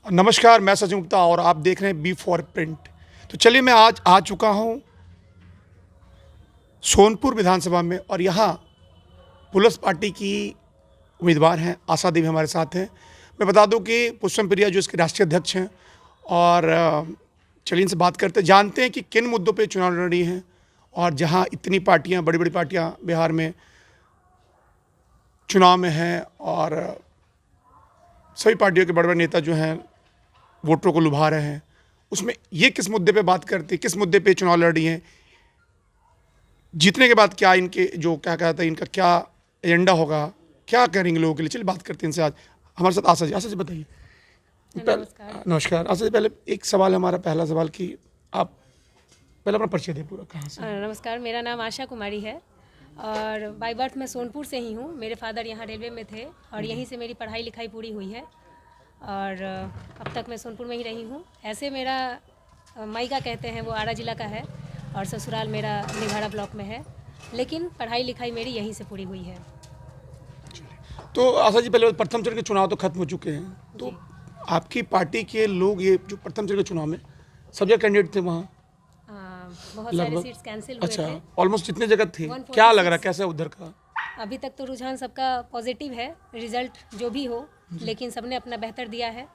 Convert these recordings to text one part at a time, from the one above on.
नमस्कार, मैं सचिन गुप्ता और आप देख रहे हैं बी फॉर प्रिंट। तो चलिए, मैं आज आ चुका हूं सोनपुर विधानसभा में और यहाँ पुलिस पार्टी की उम्मीदवार हैं आशा देवी हमारे साथ हैं। मैं बता दूं कि पुष्पम प्रिया जो इसके राष्ट्रीय अध्यक्ष हैं और चलिए इनसे बात करते हैं, जानते हैं कि किन मुद्दों पे चुनाव लड़ रही हैं। और जहाँ इतनी पार्टियाँ, बड़ी बड़ी पार्टियाँ बिहार में चुनाव में हैं और सभी पार्टियों के बड़े बड़े नेता जो हैं वोटरों को लुभा रहे हैं, उसमें ये किस मुद्दे पे बात करती, किस मुद्दे पे चुनाव लड़ रही हैं, जीतने के बाद क्या इनके जो क्या कहता है, इनका क्या एजेंडा होगा, क्या करेंगे लोगों के लिए। चलिए बात करते हैं इनसे। आज हमारे साथ आशा जी। आशा जी बताइए। नमस्कार आशा जी, पहले एक सवाल है हमारा, पहला सवाल कि आप पहले अपना परिचय दें पूरा, कहाँ से। नमस्कार, मेरा नाम आशा कुमारी है और बाय बर्थ मैं सोनपुर से ही हूँ। मेरे फादर यहाँ रेलवे में थे और यहीं से मेरी पढ़ाई लिखाई पूरी हुई है और अब तक मैं सोनपुर में ही रही हूँ। ऐसे मेरा मायका कहते हैं वो आरा जिला का है और ससुराल मेरा निघाड़ा ब्लॉक में है, लेकिन पढ़ाई लिखाई मेरी यहीं से पूरी हुई है। तो आशा जी, पहले प्रथम चरण के चुनाव तो खत्म हो चुके हैं, तो आपकी पार्टी के लोग ये जो प्रथम चरण के चुनाव में सब जगह कैंडिडेट थे वहाँ, बहुत सारे सीट्स कैंसिल हुए थे। ऑलमोस्ट जितने जगह थे, क्या लग रहा है कैसा उधर का? अभी तक तो रुझान सबका पॉजिटिव है, रिजल्ट जो भी हो, लेकिन सबने अपना बेहतर दिया है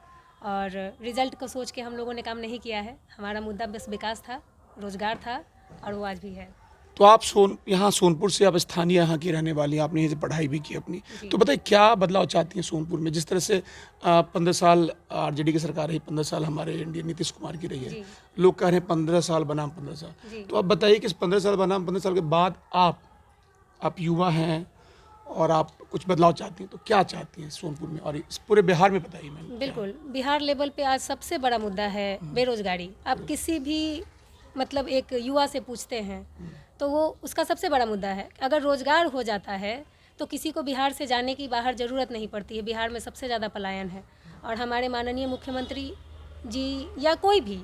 और रिजल्ट को सोच के हम लोगों ने काम नहीं किया है। हमारा मुद्दा बस विकास था, रोजगार था और वो आज भी है। तो आप यहाँ सोनपुर से, आप स्थानीय यहाँ की रहने वाली हैं, आपने यहीं से पढ़ाई भी की अपनी, तो बताइए क्या बदलाव चाहती हैं सोनपुर में? जिस तरह से 15 साल आरजेडी की सरकार रही, 15 साल हमारे इंडिया नीतीश कुमार की रही है, लोग कह रहे हैं 15 साल बनाम 15 साल। तो आप बताइए कि इस 15 साल बनाम 15 साल के बाद आप युवा हैं और आप कुछ बदलाव चाहती हैं, तो क्या चाहती हैं सोनपुर में और इस पूरे बिहार में? बताइए मैम। बिल्कुल, बिहार लेवल पे आज सबसे बड़ा मुद्दा है बेरोजगारी। आप किसी भी मतलब एक युवा से पूछते हैं तो वो उसका सबसे बड़ा मुद्दा है। अगर रोजगार हो जाता है तो किसी को बिहार से जाने की बाहर ज़रूरत नहीं पड़ती है। बिहार में सबसे ज़्यादा पलायन है और हमारे माननीय मुख्यमंत्री जी या कोई भी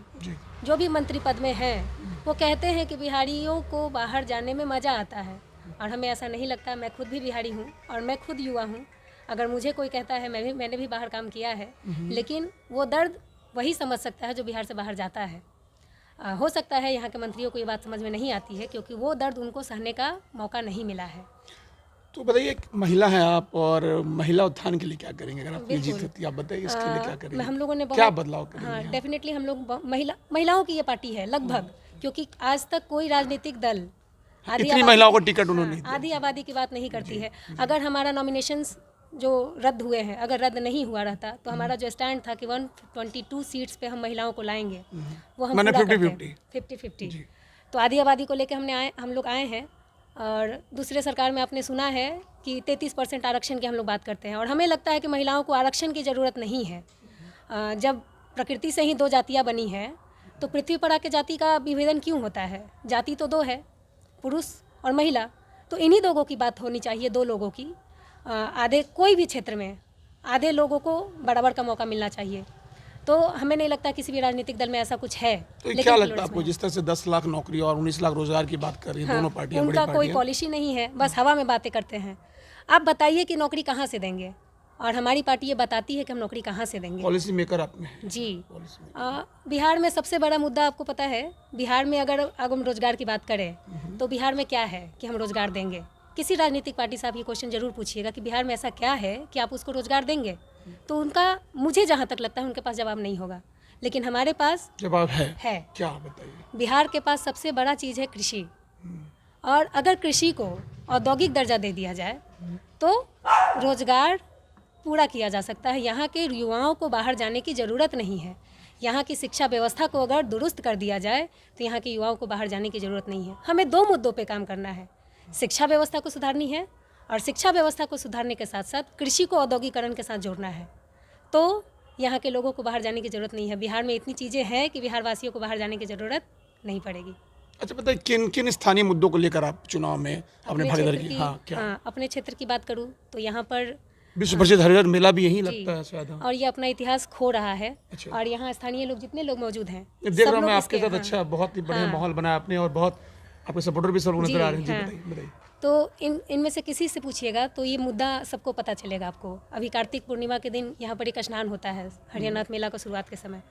जो भी मंत्री पद में हैं, वो कहते हैं कि बिहारियों को बाहर जाने में मज़ा आता है और हमें ऐसा नहीं लगता। मैं खुद भी बिहारी हूँ और मैं खुद युवा हूँ। अगर मुझे कोई कहता है, मैंने भी बाहर काम किया है, लेकिन वो दर्द वही समझ सकता है जो बिहार से बाहर जाता है। हो सकता है यहाँ के मंत्रियों को ये बात समझ में नहीं आती है क्योंकि वो दर्द उनको सहने का मौका नहीं मिला है। तो बताइए, एक महिला हैं आप और महिला उत्थान के लिए क्या करेंगे? अगर आपकी जीत होती है, आप बताइए इसके लिए क्या करेंगे? हम लोगों ने क्या बदलाव करेंगे? हाँ, डेफिनेटली हम लोग महिलाओं की ये पार्टी है लगभग, क्योंकि आज तक कोई राजनीतिक दल इतनी महिलाओं को टिकट उन्होंने आधी आबादी की बात नहीं करती है। अगर हमारा नॉमिनेशंस जो रद्द हुए हैं, अगर रद्द नहीं हुआ रहता तो हमारा जो स्टैंड था कि 122 सीट्स पे हम महिलाओं को लाएंगे, वो हम पूरा करते हैं 50-50। तो आधी आबादी को लेकर हम लोग आए हैं और दूसरे सरकार में आपने सुना है कि 33% आरक्षण की हम लोग बात करते हैं और हमें लगता है कि महिलाओं को आरक्षण की ज़रूरत नहीं है। जब प्रकृति से ही दो जातियाँ बनी हैं तो पृथ्वी पर आके जाति का विभेदन क्यों होता है? जाति तो दो है, पुरुष और महिला। तो इन्हीं लोगों की बात होनी चाहिए, दो लोगों की। आधे कोई भी क्षेत्र में आधे लोगों को बराबर का मौका मिलना चाहिए। तो हमें नहीं लगता किसी भी राजनीतिक दल में ऐसा कुछ है। तो क्या लगता है आपको, जिस तरह से 10 लाख नौकरी और 19 लाख रोजगार की बात कर रही है दोनों पार्टियां, उनका कोई पॉलिसी नहीं है, बस हवा में बातें करते हैं। आप बताइए कि नौकरी कहाँ से देंगे? और हमारी पार्टी ये बताती है कि हम नौकरी कहाँ से देंगे। पॉलिसी मेकर आप में जी। बिहार में सबसे बड़ा मुद्दा आपको पता है, बिहार में अगर हम रोजगार की बात करें तो बिहार में क्या है कि हम रोजगार देंगे? किसी राजनीतिक पार्टी से आप ये क्वेश्चन जरूर पूछिएगा कि बिहार में ऐसा क्या है कि आप उसको रोजगार देंगे, तो उनका मुझे जहाँ तक लगता है उनके पास जवाब नहीं होगा। लेकिन हमारे पास जवाब है। क्या बताइए? बिहार के पास सबसे बड़ा चीज़ है कृषि, और अगर कृषि को औद्योगिक दर्जा दे दिया जाए तो रोजगार पूरा किया जा सकता है। यहाँ के युवाओं को बाहर जाने की ज़रूरत नहीं है। यहाँ की शिक्षा व्यवस्था को अगर दुरुस्त कर दिया जाए तो यहाँ के युवाओं को बाहर जाने की ज़रूरत नहीं है। हमें दो मुद्दों पे काम करना है, शिक्षा व्यवस्था को सुधारनी है और शिक्षा व्यवस्था को सुधारने के साथ साथ कृषि को औद्योगिकरण के साथ जोड़ना है। तो यहाँ के लोगों को बाहर जाने की ज़रूरत नहीं है। बिहार में इतनी चीज़ें हैं कि बिहार वासियों को बाहर जाने की ज़रूरत नहीं पड़ेगी। अच्छा, बताइए किन किन स्थानीय मुद्दों को लेकर आप चुनाव में अपने भागीदारी की? अपने क्षेत्र की बात करूँ तो यहाँ पर विश्व प्रसिद्ध हरिहर मेला भी यहीं लगता है शायद, और ये अपना इतिहास खो रहा है। और यहाँ स्थानीय लोग जितने लोग मौजूद हैं, देख रहा हूँ मैं आपके साथ। अच्छा, बहुत ही बढ़िया माहौल बनाया आपने और बहुत आपके सपोर्टर भी सब लोग नजर आ रहे हैं। जी बताइए। तो इनमें से किसी से पूछिएगा तो ये मुद्दा सबको पता चलेगा आपको। अभी कार्तिक पूर्णिमा के दिन यहाँ पर एक स्नान होता है हरियाणाथ मेला का शुरुआत के समय।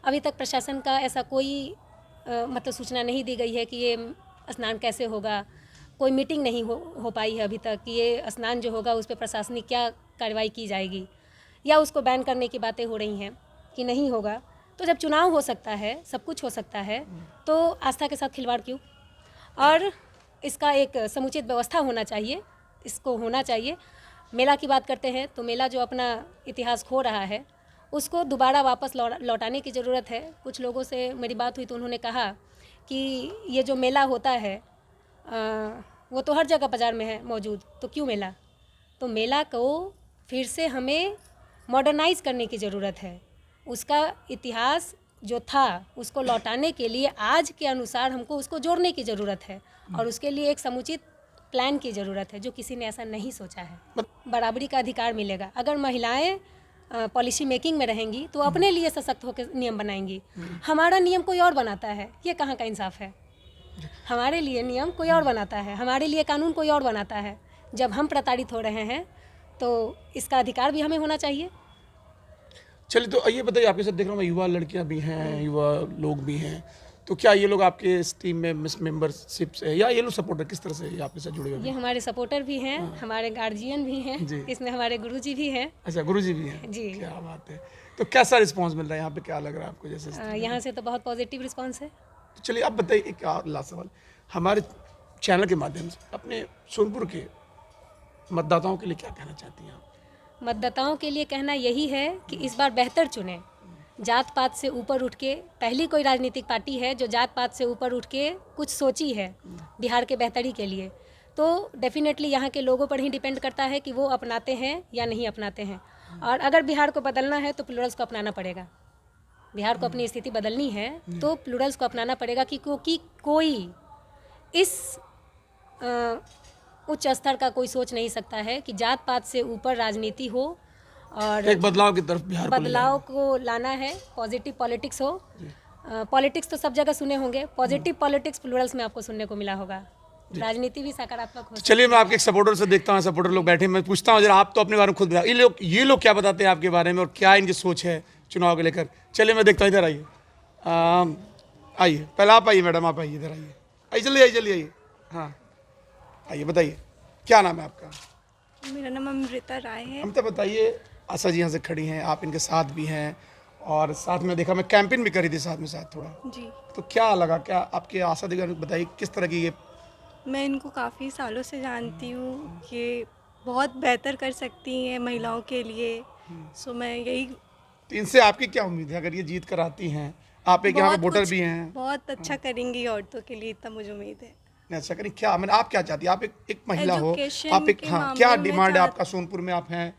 अभी तक प्रशासन का ऐसा कोई मतलब सूचना नहीं दी गई है कि ये स्नान कैसे होगा। कोई मीटिंग नहीं हो पाई है अभी तक कि ये स्नान जो होगा उस पर प्रशासनिक क्या कार्रवाई की जाएगी, या उसको बैन करने की बातें हो रही हैं कि नहीं होगा। तो जब चुनाव हो सकता है, सब कुछ हो सकता है, तो आस्था के साथ खिलवाड़ क्यों? और इसका एक समुचित व्यवस्था होना चाहिए, इसको होना चाहिए। मेला की बात करते हैं तो मेला जो अपना इतिहास खो रहा है उसको दोबारा वापस लौटाने की ज़रूरत है। कुछ लोगों से मेरी बात हुई तो उन्होंने कहा कि ये जो मेला होता है वो तो हर जगह बाज़ार में है मौजूद, तो क्यों मेला? तो मेला को फिर से हमें मॉडर्नाइज़ करने की ज़रूरत है। उसका इतिहास जो था उसको लौटाने के लिए आज के अनुसार हमको उसको जोड़ने की ज़रूरत है, और उसके लिए एक समुचित प्लान की ज़रूरत है जो किसी ने ऐसा नहीं सोचा है। बराबरी का अधिकार मिलेगा। अगर महिलाएं पॉलिसी मेकिंग में रहेंगी तो अपने लिए सशक्त होकर नियम बनाएंगी। हमारा नियम कोई और बनाता है, ये कहाँ का इंसाफ है? हमारे लिए नियम कोई और बनाता है, हमारे लिए कानून कोई और बनाता है। जब हम प्रताड़ित हो रहे हैं तो इसका अधिकार भी हमें होना चाहिए। चलिए, तो ये बताइए, आपके साथ देख रहा हूँ मैं युवा लड़कियां भी हैं, युवा लोग भी हैं, तो क्या ये लोग आपके इस टीम में मेंबरशिप से है, या ये लोग सपोर्टर किस तरह से आपके साथ जुड़े हुए हैं? ये हमारे सपोर्टर भी हैं, हमारे गार्जियन भी हैं, इसमें हमारे गुरुजी भी हैं। अच्छा, गुरुजी भी हैं जी। क्या बात है। तो कैसा रिस्पांस मिल रहा है यहाँ पे, क्या लग रहा है आपको? जैसे यहाँ से तो बहुत पॉजिटिव रिस्पांस है। तो चलिए, आप बताइए एक लास्ट सवाल हमारे चैनल के माध्यम से अपने सोनपुर के मतदाताओं के लिए क्या कहना चाहती हैं आप? मतदाताओं के लिए कहना यही है कि इस बार बेहतर चुनें। जात पात से ऊपर उठ के, पहली कोई राजनीतिक पार्टी है जो जात पात से ऊपर उठ के कुछ सोची है बिहार के बेहतरी के लिए, तो डेफिनेटली यहाँ के लोगों पर ही डिपेंड करता है कि वो अपनाते हैं या नहीं अपनाते हैं। और अगर बिहार को बदलना है तो प्लूरल्स को अपनाना पड़ेगा। बिहार को अपनी स्थिति बदलनी है तो प्लूरल्स को अपनाना पड़ेगा, क्योंकि कोई इस उच्च स्तर का कोई सोच नहीं सकता है कि जात पात से ऊपर राजनीति हो, और एक बदलाव की तरफ बिहार बदलाव को लाना है। पॉजिटिव पॉलिटिक्स हो। पॉलिटिक्स तो सब जगह सुने होंगे, पॉजिटिव पॉलिटिक्स प्लूरल्स में आपको सुनने को मिला होगा। राजनीति भी सकारात्मक हो। चलिए, मैं आपके एक सपोर्टर से देखता हूँ, सपोर्टर लोग बैठे, मैं पूछता हूँ जरा, आप तो अपने बारे में खुद बताओ, ये लोग क्या बताते हैं आपके बारे में और क्या इनकी सोच है चुनाव को लेकर? चलिए, मैं देखता हूँ, इधर आइए, आइए, पहले आप आइए मैडम, आप आइए, इधर आइए, जल्दी आइए, हाँ आइए, बताइए क्या नाम है आपका? मेरा नाम अमृता राय है। हम तो बताइए, आशा जी यहाँ से खड़ी हैं, आप इनके साथ भी हैं, और साथ में देखा मैं कैंपेन भी करी थी साथ में थोड़ा जी। तो क्या लगा, क्या आपके आशा दीदी बताइए किस तरह की ये? मैं इनको काफ़ी सालों से जानती हूँ कि बहुत बेहतर कर सकती हैं महिलाओं के लिए। सो मैं यही, तो इनसे आपकी क्या उम्मीद है अगर ये जीत कर आती हैं? आप एक यहाँ के वोटर भी हैं, बहुत अच्छा करेंगी औरतों के लिए, इतना मुझे उम्मीद है। अच्छा करें क्या, मैंने आप क्या चाहती है? आप एक महिला हो, Education आप एक, के हाँ, मामले क्या में डिमांड है आपका? सोनपुर में आप हैं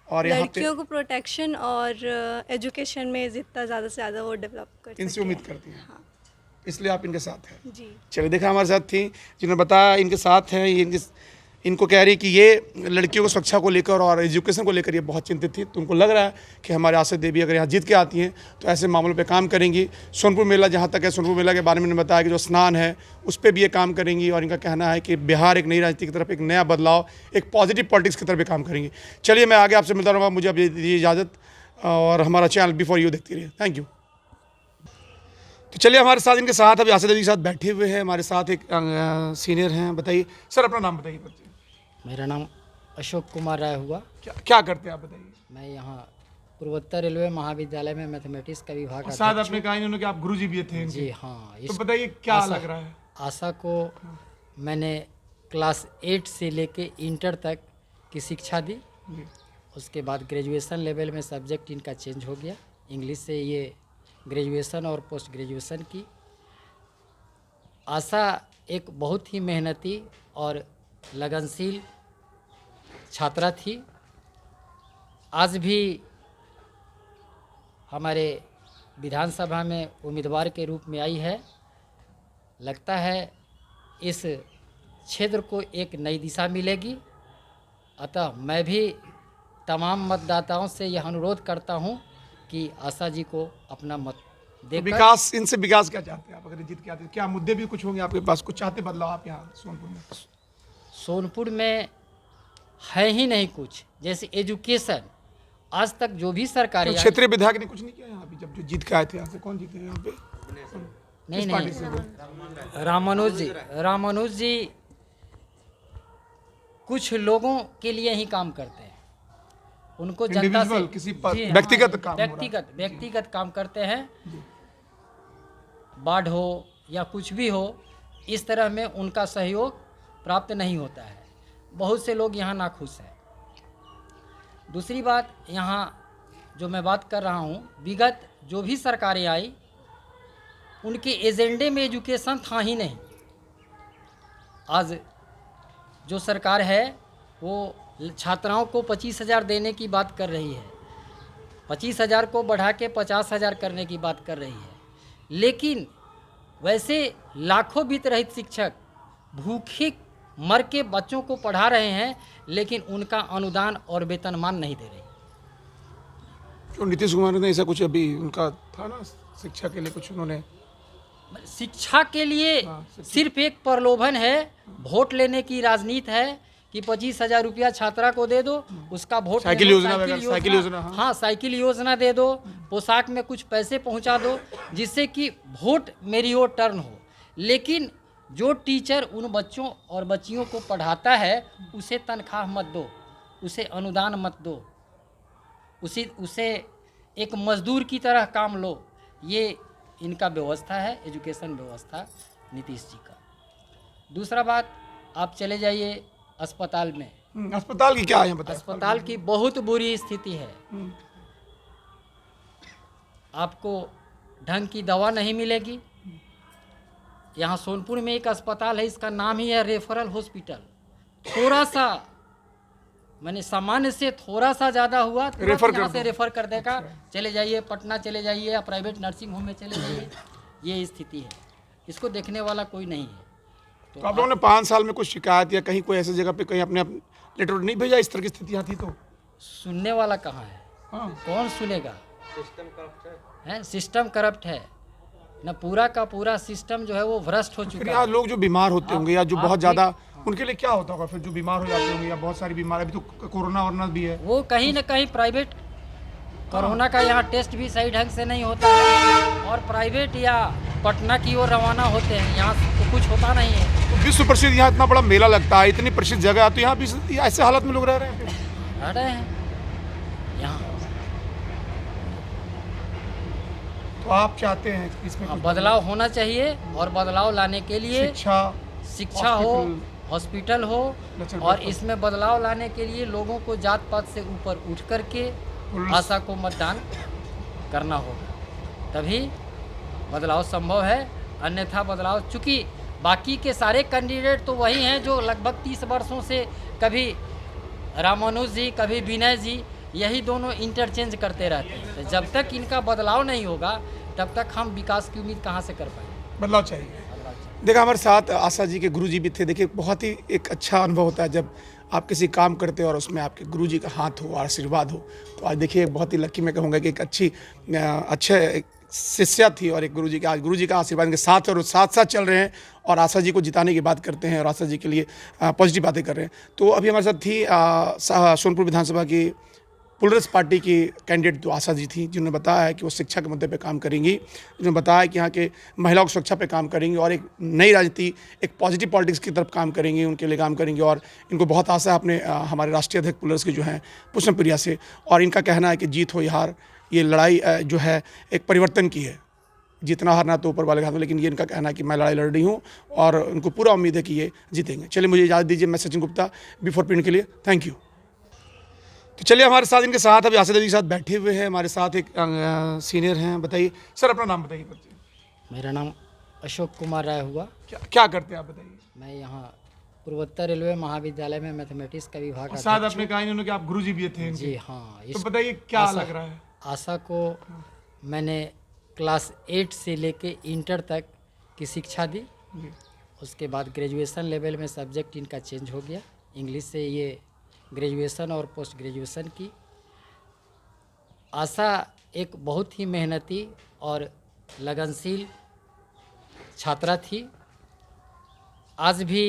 और यहाँ पे लड़कियों को प्रोटेक्शन और एजुकेशन में जितना ज़्यादा से ज़्यादा वो डेवलप कर सकें। इनसे उम्मीद करती हैं, हाँ इसलिए आप इनके साथ हैं। जी। चलिए, देखा हमारे साथ थी जिन्होंने बताया इनके साथ हैं, ये इनको कह रही कि ये लड़कियों को सुरक्षा को लेकर और एजुकेशन को लेकर ये बहुत चिंतित थी। तो उनको लग रहा है कि हमारे आशा देवी अगर यहाँ जीत के आती हैं तो ऐसे मामलों पे काम करेंगी। सोनपुर मेला जहाँ तक है, सोनपुर मेला के बारे में इन्होंने बताया कि जो स्नान है उस पर भी ये काम करेंगी, और इनका कहना है कि बिहार एक नई राजनीति की तरफ, एक नया बदलाव, एक पॉजिटिव पॉलिटिक्स की तरफ भी काम करेंगी। चलिए, मैं आगे आपसे मिलता रहूँगा, मुझे अब दीजिए इजाज़त, और हमारा चैनल बिफोर यू देखती रहिए। Thank you. तो चलिए, हमारे साथ इनके साथ अभी आशा देवी के साथ बैठे हुए हैं, हमारे साथ एक सीनियर हैं। बताइए सर, अपना नाम बताइए। मेरा नाम अशोक कुमार राय हुआ। क्या करते हैं आप बताइए? मैं यहाँ पूर्वोत्तर रेलवे महाविद्यालय में मैथमेटिक्स का विभाग का शायद आपने कहा इन्होंने कि आप गुरुजी भी थे इनके। जी हाँ। तो बताइए क्या लग रहा है? आशा को मैंने क्लास 8 से लेके इंटर तक की शिक्षा दी। उसके बाद ग्रेजुएशन लेवल में सब्जेक्ट इनका चेंज हो गया, इंग्लिश से ये ग्रेजुएशन और पोस्ट ग्रेजुएशन की। आशा एक बहुत ही मेहनती और लगनशील छात्रा थी। आज भी हमारे विधानसभा में उम्मीदवार के रूप में आई है। लगता है इस क्षेत्र को एक नई दिशा मिलेगी। अतः मैं भी तमाम मतदाताओं से यह अनुरोध करता हूं कि आशा जी को अपना मत देकर विकास, इनसे विकास क्या चाहते हैं आप अगर जीत के आते हैं? क्या मुद्दे भी कुछ होंगे आपके पास, कुछ चाहते बदलाव आप यहाँ सोनपुर में? सोनपुर में है ही नहीं कुछ। जैसे एजुकेशन, आज तक जो भी सरकारी क्षेत्रीय विधायक ने कुछ नहीं किया यहाँ पे, जब जो जीत के आए थे यहाँ से? कौन जीते हैं यहाँ पे? नहीं, रामानुज जी कुछ लोगों के लिए ही काम करते हैं। उनको जनता से किसी जी हाँ, व्यक्तिगत काम हो रहा है। व्यक्तिगत काम करते हैं। बाढ़ हो या कुछ भी हो, इस तरह में उनका सहयोग प्राप्त नहीं होता है। बहुत से लोग यहाँ नाखुश हैं। दूसरी बात, यहाँ जो मैं बात कर रहा हूँ, विगत जो भी सरकारें आई उनके एजेंडे में एजुकेशन था ही नहीं। आज जो सरकार है वो छात्राओं को 25,000 देने की बात कर रही है, 25,000 को बढ़ा के 50,000 करने की बात कर रही है। लेकिन वैसे लाखों वित्त रहित शिक्षक भूखे मर के बच्चों को पढ़ा रहे हैं, लेकिन उनका अनुदान और वेतनमान नहीं दे रही। तो नीतीश कुमार ने ऐसा कुछ अभी उनका था ना, शिक्षा के लिए कुछ उन्होंने? शिक्षा के लिए सिर्फ एक प्रलोभन है, वोट लेने की राजनीति है कि 25,000 रुपया छात्रा को दे दो, उसका वोट साइकिल योजना, हाँ साइकिल योजना दे दो, पोशाक में कुछ पैसे पहुंचा दो, जिससे कि वोट मेरी ओर टर्न हो। लेकिन जो टीचर उन बच्चों और बच्चियों को पढ़ाता है उसे तनख्वाह मत दो, उसे अनुदान मत दो, उसे एक मजदूर की तरह काम लो। ये इनका व्यवस्था है, एजुकेशन व्यवस्था नीतीश जी का। दूसरा बात, आप चले जाइए अस्पताल में। अस्पताल की क्या है बताइए? अस्पताल की बहुत बुरी स्थिति है। आपको ढंग की दवा नहीं मिलेगी। यहाँ सोनपुर में एक अस्पताल है, इसका नाम ही है रेफरल हॉस्पिटल। थोड़ा सा मैंने सामान्य से थोड़ा सा ज़्यादा हुआ तो यहाँ से रेफर कर देगा, चले जाइए पटना चले जाइए या प्राइवेट नर्सिंग होम में चले जाइए। ये स्थिति है, इसको देखने वाला कोई नहीं है। तो आप लोगों ने 5 साल में कुछ शिकायत या कहीं कोई ऐसी जगह पे कहीं अपने लेटर नहीं भेजा? इस तरह की स्थितियाँ थी तो सुनने वाला कहाँ है? हाँ। कौन सुनेगा? सिस्टम करप्ट है ना, पूरा का पूरा सिस्टम जो है वो भ्रष्ट हो चुका है। लोग जो बीमार होते होंगे या जो बहुत ज़्यादा, उनके लिए क्या होता होगा फिर, जो बीमार हो जाते होंगे या बहुत सारी बीमारी, अभी तो कोरोना वोरोना भी है, वो कहीं ना कहीं प्राइवेट, कोरोना का यहाँ टेस्ट भी सही ढंग से नहीं होता है और प्राइवेट या पटना की ओर रवाना होते हैं, यहाँ तो कुछ होता नहीं है। तो विश्व प्रसिद्ध यहाँ इतना बड़ा मेला लगता है, इतनी प्रसिद्ध जगह, तो यहाँ भी ऐसे हालत में लोग रह रहे हैं? रह रहे हैं यहाँ। तो आप चाहते हैं इसमें कुछ बदलाव होना चाहिए और बदलाव लाने के लिए शिक्षा हो, हॉस्पिटल हो, और इसमें बदलाव लाने के लिए लोगों को जात पात से ऊपर उठ करके आशा को मतदान करना होगा, तभी बदलाव संभव है। अन्यथा बदलाव, चूँकि बाकी के सारे कैंडिडेट तो वही हैं जो लगभग 30 वर्षों से, कभी रामानुज जी कभी विनय जी, यही दोनों इंटरचेंज करते रहते हैं। तो जब तक इनका बदलाव नहीं होगा तब तक हम विकास की उम्मीद कहाँ से कर पाएंगे? बदलाव चाहिए। देखा हमारे साथ आशा जी के गुरुजी भी थे। देखिए बहुत ही एक अच्छा अनुभव होता है जब आप किसी काम करते हो और उसमें आपके गुरुजी का हाथ हो, आशीर्वाद हो। तो आज देखिए बहुत ही लकी मैं कहूँगा कि एक अच्छे शिष्या थी और एक गुरुजी का, आज गुरुजी का आशीर्वाद के साथ और साथ साथ चल रहे हैं और आशा जी को जिताने की बात करते हैं और आशा जी के लिए पॉजिटिव बातें कर रहे हैं। तो अभी हमारे साथ थी सोनपुर विधानसभा की पुलरस पार्टी की कैंडिडेट तो आशा जी थी, जिन्होंने बताया है कि वो शिक्षा के मुद्दे पे काम करेंगी, जिन्होंने बताया कि यहाँ के महिलाओं की सुरक्षा पे काम करेंगी और एक नई राजनीति, एक पॉजिटिव पॉलिटिक्स की तरफ काम करेंगी, उनके लिए काम करेंगी। और इनको बहुत आशा है अपने हमारे राष्ट्रीय अध्यक्ष पुलरस के जो हैं पुष्पम प्रिया से, और इनका कहना है कि जीत हो या हार, ये लड़ाई जो है एक परिवर्तन की है, जीतना हारना तो ऊपर वाले के हाथ में, लेकिन ये इनका कहना है कि मैं लड़ाई लड़ रही हूँ और उनको पूरा उम्मीद है कि ये जीतेंगे। चलिए मुझे इजाज़त दीजिए, मैं सचिन गुप्ता, बिफोर प्रिंट के लिए, थैंक यू। तो चलिए हमारे साथ इनके साथ अभी आशा जी के साथ बैठे हुए हैं, हमारे साथ एक सीनियर हैं। बताइए सर, अपना नाम बताइए। मेरा नाम अशोक कुमार राय हुआ। क्या करते हैं आप बताइए? मैं यहाँ पूर्वोत्तर रेलवे महाविद्यालय में मैथमेटिक्स का विभाग शायद आपने कहा इन्होंने कि आप गुरुजी भी थे। जी हाँ। तो बताइए क्या लग रहा है? आशा को मैंने क्लास 8 से लेके इंटर तक की शिक्षा दी, उसके बाद ग्रेजुएशन लेवल में सब्जेक्ट इनका चेंज हो गया, इंग्लिश से ये ग्रेजुएशन और पोस्ट ग्रेजुएशन की। आशा एक बहुत ही मेहनती और लगनशील छात्रा थी। आज भी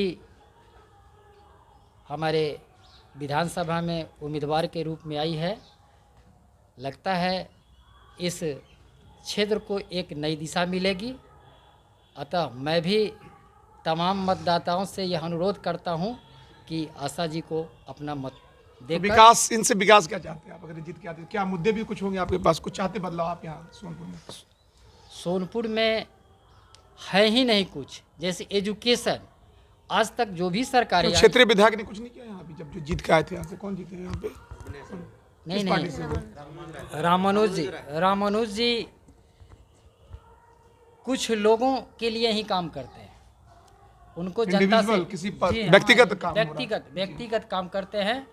हमारे विधानसभा में उम्मीदवार के रूप में आई है। लगता है इस क्षेत्र को एक नई दिशा मिलेगी। अतः मैं भी तमाम मतदाताओं से यह अनुरोध करता हूं कि आशा जी को अपना मत देकर विकास, इनसे विकास क्या चाहते हैं आप अगर जीत के आते हैं? क्या मुद्दे भी कुछ होंगे आपके पास, कुछ चाहते बदलाव आप यहाँ सोनपुर में? सोनपुर में है ही नहीं कुछ। जैसे एजुकेशन, आज तक जो भी सरकारी क्षेत्रीय विधायक ने कुछ नहीं किया यहाँ पे? जब जो जीत के आए थे यहाँ से, कौन जीते हैं यहाँ पे? नहीं किस पार्टी से नहीं, रामानुज जी कुछ लोगों के लिए ही काम करते हैं। उनको जनता से Individual, किसी पर जी हाँ, व्यक्तिगत काम हो रहा है। व्यक्तिगत काम करते हैं।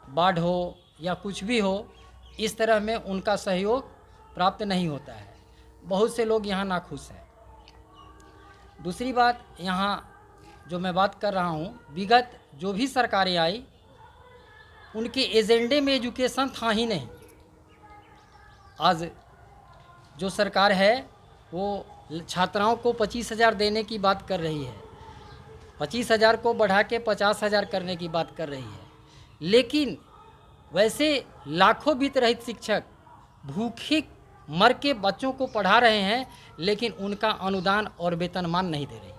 बाढ़ हो या कुछ भी हो, इस तरह में उनका सहयोग प्राप्त नहीं होता है। बहुत से लोग यहाँ नाखुश हैं। दूसरी बात, यहाँ जो मैं बात कर रहा हूँ, विगत जो भी सरकारें आई उनके एजेंडे में एजुकेशन था ही नहीं। आज जो सरकार है वो छात्राओं को 25,000 देने की बात कर रही है, 25,000 को बढ़ा के 50,000 करने की बात कर रही है। लेकिन वैसे लाखों वित्त रहित शिक्षक भूखे मर के बच्चों को पढ़ा रहे हैं, लेकिन उनका अनुदान और वेतनमान नहीं दे रही।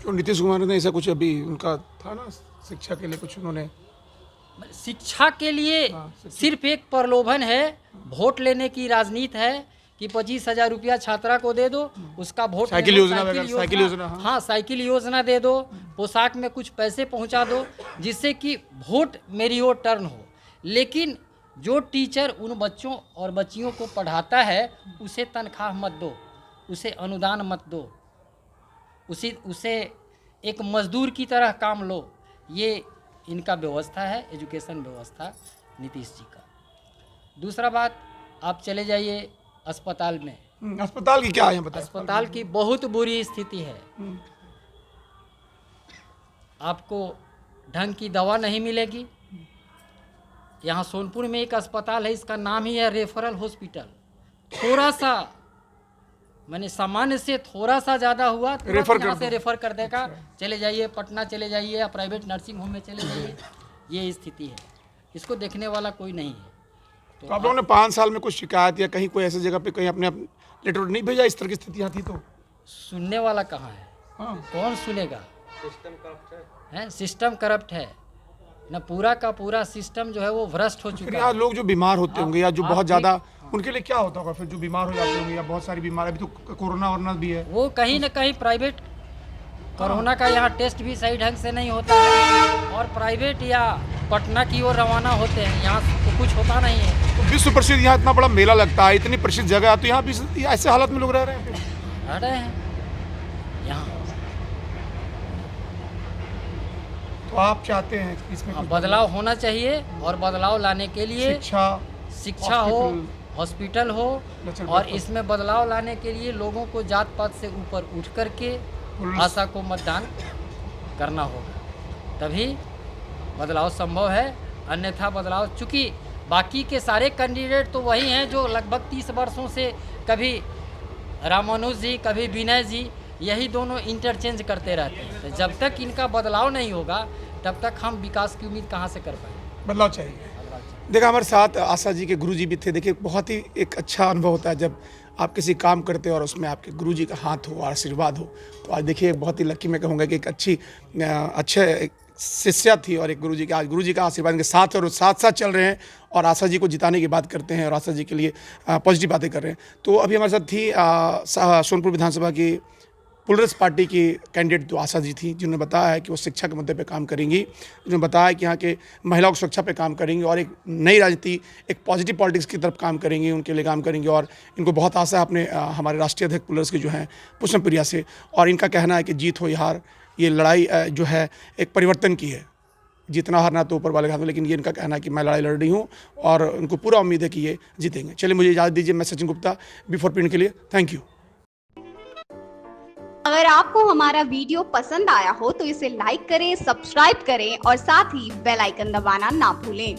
तो नीतीश कुमार ने ऐसा कुछ अभी उनका था ना, शिक्षा के लिए कुछ उन्होंने? शिक्षा के लिए सिर्फ एक प्रलोभन है, वोट लेने की राजनीति है कि 25,000 रुपया छात्रा को दे दो, उसका वोट साइकिल योजना, हाँ साइकिल योजना दे दो, पोशाक में कुछ पैसे पहुंचा दो, जिससे कि वोट मेरी ओर टर्न हो। लेकिन जो टीचर उन बच्चों और बच्चियों को पढ़ाता है उसे तनख्वाह मत दो, उसे अनुदान मत दो, उसे एक मजदूर की तरह काम लो। ये इनका व्यवस्था है, एजुकेशन व्यवस्था नीतीश जी का। दूसरा बात, आप चले जाइए अस्पताल में। अस्पताल की क्या है बताइए? अस्पताल की बहुत बुरी स्थिति है। आपको ढंग की दवा नहीं मिलेगी। यहाँ सोनपुर में एक अस्पताल है, इसका नाम ही है रेफरल हॉस्पिटल। थोड़ा सा मैंने सामान्य से थोड़ा सा ज़्यादा हुआ तो यहाँ से रेफर कर देगा, चले जाइए पटना चले जाइए या प्राइवेट नर्सिंग होम में चले जाइए। ये स्थिति है, इसको देखने वाला कोई नहीं है। तो आप लोगों ने 5 साल में कुछ शिकायत या कहीं कोई ऐसी जगह पे कहीं अपने लेटर नहीं भेजा? इस तरह की स्थितियाँ थी तो सुनने वाला कहाँ है? हाँ। कौन सुनेगा? सिस्टम करप्ट है, सिस्टम करप्ट है ना। पूरा का पूरा सिस्टम जो है वो भ्रष्ट हो चुका है। यहाँ लोग जो बीमार होते होंगे या जो बहुत ज़्यादा, उनके लिए क्या होता होगा फिर? जो बीमार हो जाते होंगे या बहुत सारी बीमारी, अभी तो कोरोना वोरोना भी है, वो कहीं ना कहीं प्राइवेट, कोरोना का यहाँ टेस्ट भी सही ढंग से नहीं होता है और प्राइवेट या पटना की ओर रवाना होते हैं, यहाँ तो कुछ होता नहीं है। तो विश्व प्रसिद्ध यहाँ इतना बड़ा मेला लगता है, इतनी प्रसिद्ध जगह है, तो यहाँ भी ऐसे हालत में लोग रह रहे हैं? रह रहे हैं यहाँ। तो आप चाहते हैं कि इसमें कुछ बदलाव होना चाहिए और बदलाव लाने के लिए शिक्षा हो, हॉस्पिटल हो, और इसमें बदलाव लाने के लिए लोगों को जात पात से ऊपर उठ करके आशा को मतदान करना होगा, तभी बदलाव संभव है। अन्यथा बदलाव, चूँकि बाकी के सारे कैंडिडेट तो वही हैं जो लगभग 30 वर्षों से, कभी रामानुज जी कभी विनय जी, यही दोनों इंटरचेंज करते रहते हैं। तो जब तक इनका बदलाव नहीं होगा तब तक हम विकास की उम्मीद कहाँ से कर पाएंगे? बदलाव चाहिए। देखा हमारे साथ आशा जी के गुरुजी भी थे। देखिए बहुत ही एक अच्छा अनुभव होता है जब आप किसी काम करते हो और उसमें आपके गुरुजी का हाथ हो, आशीर्वाद हो। तो आज देखिए बहुत ही लकी मैं कहूँगा कि एक अच्छे शिष्या थी और एक गुरुजी के, आज गुरुजी का आशीर्वाद के साथ और साथ साथ चल रहे हैं और आशा जी को जिताने की बात करते हैं और आशा जी के लिए पॉजिटिव बातें कर रहे हैं। तो अभी हमारे साथ थी सोनपुर विधानसभा की पुलरस पार्टी की कैंडिडेट तो आशा जी थी, जिन्होंने बताया है कि वो शिक्षा के मुद्दे पे काम करेंगी, जिन्होंने बताया कि यहाँ के महिलाओं की सुरक्षा पे काम करेंगी और एक नई राजनीति, एक पॉजिटिव पॉलिटिक्स की तरफ काम करेंगी, उनके लिए काम करेंगी। और इनको बहुत आशा है अपने हमारे राष्ट्रीय अध्यक्ष पुलरस के जो हैं पुष्पम प्रिया से। और इनका कहना है कि जीत हो या हार, ये लड़ाई जो है एक परिवर्तन की है, जीतना हारना तो ऊपर वाले के हाथ में, लेकिन ये इनका कहना है कि मैं लड़ाई लड़ रही हूँ और उनको पूरा उम्मीद है कि ये जीतेंगे। चलिए मुझे इजाज़त दीजिए। मैं सचिन गुप्ता, बिफोर प्रिंट के लिए, थैंक यू। अगर आपको हमारा वीडियो पसंद आया हो तो इसे लाइक करें, सब्सक्राइब करें और साथ ही बेल आइकन दबाना ना भूलें।